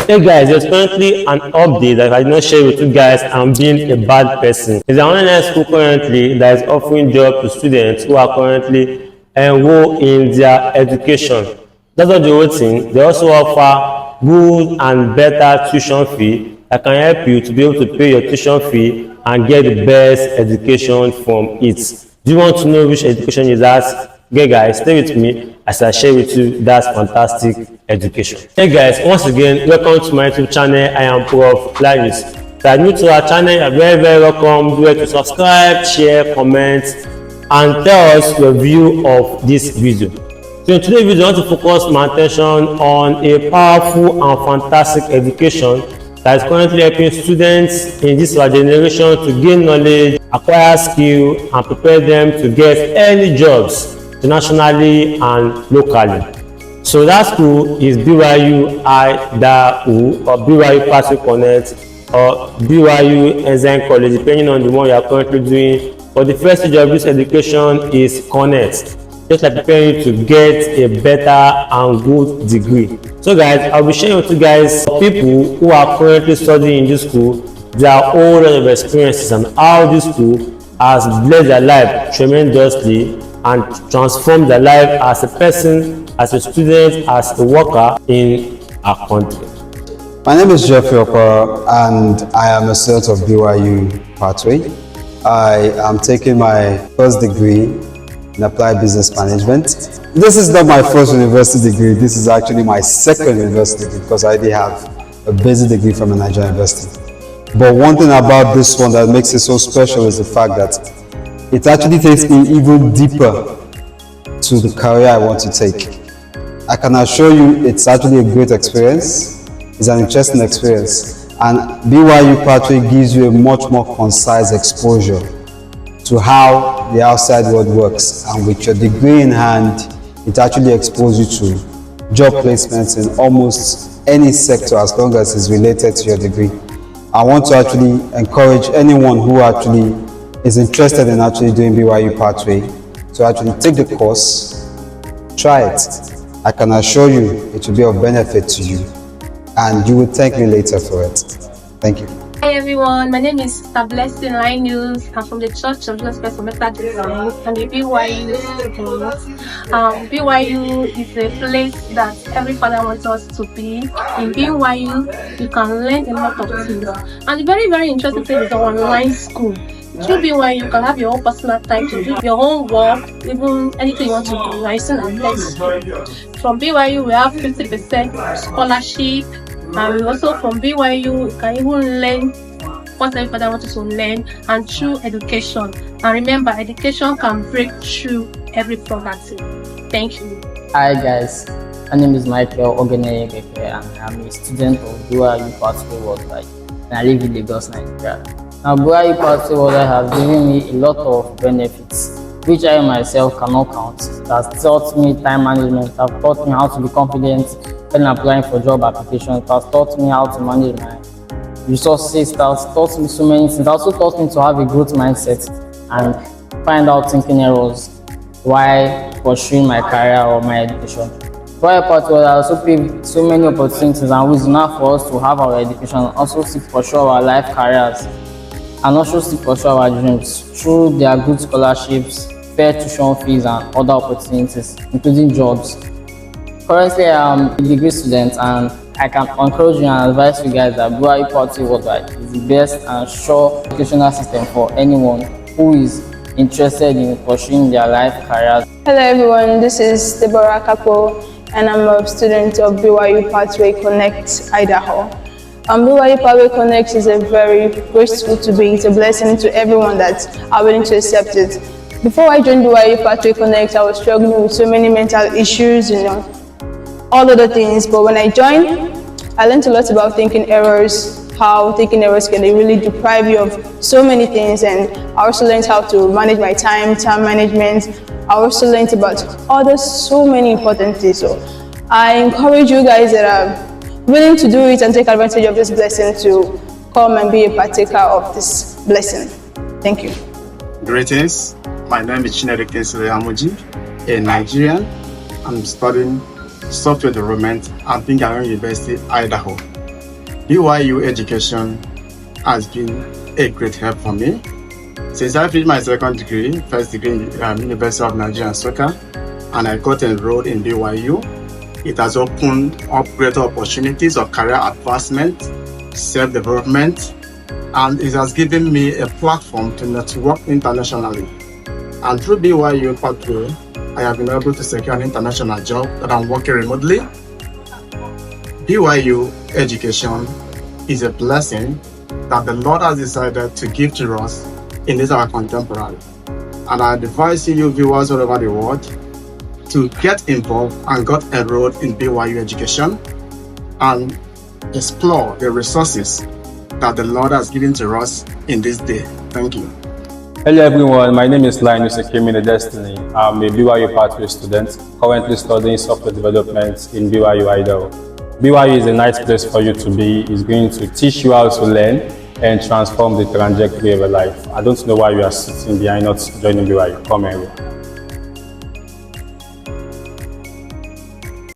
Hey guys, there's currently an update that I did not share with you guys. I'm being a bad person. There's an online school currently that is offering job to students who are currently enrolled in their education. That's not the whole thing. They also offer good and better tuition fee that can help you to be able to pay your tuition fee and get the best education from it. Do you want to know which education is that? Okay guys, stay with me as I share with you that fantastic education. Hey guys, once again, welcome to my YouTube channel. I am Prof. Laris. If you are new to our channel, you are very welcome. Do it to subscribe, share, comment, and tell us your view of this video. So in today's video, I want to focus my attention on a powerful and fantastic education that is currently helping students in this our generation to gain knowledge, acquire skill, and prepare them to get any jobs nationally and locally. So that school is BYU-Pathway or BYU-Pathway Connect or BYU Ensign College, depending on the one you are currently doing. But the first stage of this education is Connect, just like preparing you to get a better and good degree. So guys, I'll be sharing with you guys people who are currently studying in this school, their own lot of experiences and how this school has blessed their life tremendously and transform their life as a person, as a student, as a worker in our country. My name is Jeffrey Opera and I am a student of BYU-Pathway. I am taking my first degree in applied business management. This is not my first university degree, this is actually my second university degree because I already have a basic degree from a Nigerian university. But one thing about this one that makes it so special is the fact that it actually takes me even deeper to the career I want to take. I can assure you it's actually a great experience, it's an interesting experience, and BYU Pathway gives you a much more concise exposure to how the outside world works, and with your degree in hand, it actually exposes you to job placements in almost any sector as long as it's related to your degree. I want to actually encourage anyone who actually is interested in actually doing BYU Pathway to actually take the course, try it. I can assure you it will be of benefit to you and you will thank me later for it. Thank you. Hi everyone, my name is Blessing Line News. I'm from the Church of Jesus Christ of Methodist and the BYU student. BYU is a place that every father wants us to be. In BYU, you can learn a lot of things. And the very interesting thing is the online school. Through BYU, you can have your own personal time to do your own work, even anything you want to do. You are still at next. From BYU, we have 50% scholarship. And also from BYU, you can even learn what everybody wants to learn, and through education. And remember, education can break through every poverty. Thank you. Hi guys, my name is Michael Ogeneyegeke and I'm a student of BYU-Pathway Worldwide and I live in Lagos, Nigeria. Now BYU-Pathway Worldwide has given me a lot of benefits which I myself cannot count. It has taught me time management, it has taught me how to be confident when applying for job applications, it has taught me how to manage my resources, it has taught me so many things. It also taught me to have a growth mindset and find out thinking errors while pursuing my career or my education. BYU-Pathway also paved so many opportunities and ways now for us to have our education and also seek pursue our life careers and also seek pursue our dreams through their good scholarships, fair tuition fees and other opportunities, including jobs. Currently, I am a degree student and I can encourage you and advise you guys that BYU-Pathway Worldwide is the best and sure educational system for anyone who is interested in pursuing their life careers. Hello everyone, this is Deborah Kapo and I'm a student of BYU-Pathway Connect, Idaho. BYU-Pathway Connect is a very great school to be. It's a blessing to everyone that are willing to accept it. Before I joined BYU-Pathway Connect, I was struggling with so many mental issues, all other things, but when I joined, I learned a lot about thinking errors, how thinking errors can really deprive you of so many things, and I also learned how to manage my time management. I also learned about so many important things. So I encourage you guys that are willing to do it and take advantage of this blessing to come and be a partaker of this blessing. Thank you. Greetings, my name is Chinedu Kesile Amuji, a Nigerian. I'm studying software development at University, Idaho. BYU education has been a great help for me. Since I finished my second degree, first degree in University of Nigeria and Soccer, and I got enrolled in BYU, it has opened up greater opportunities of career advancement, self-development, and it has given me a platform to network internationally. And through BYU-Pathway, I have been able to secure an international job that I'm working remotely. BYU education is a blessing that the Lord has decided to give to us in this our contemporary. And I advise you viewers all over the world to get involved and got enrolled in BYU education and explore the resources that the Lord has given to us in this day. Thank you. Hello everyone, my name is Linus Ekemine Destiny. I'm a BYU Pathway student, currently studying software development in BYU Idaho. BYU is a nice place for you to be. It's going to teach you how to learn and transform the trajectory of your life. I don't know why you are sitting behind not joining BYU. Come here.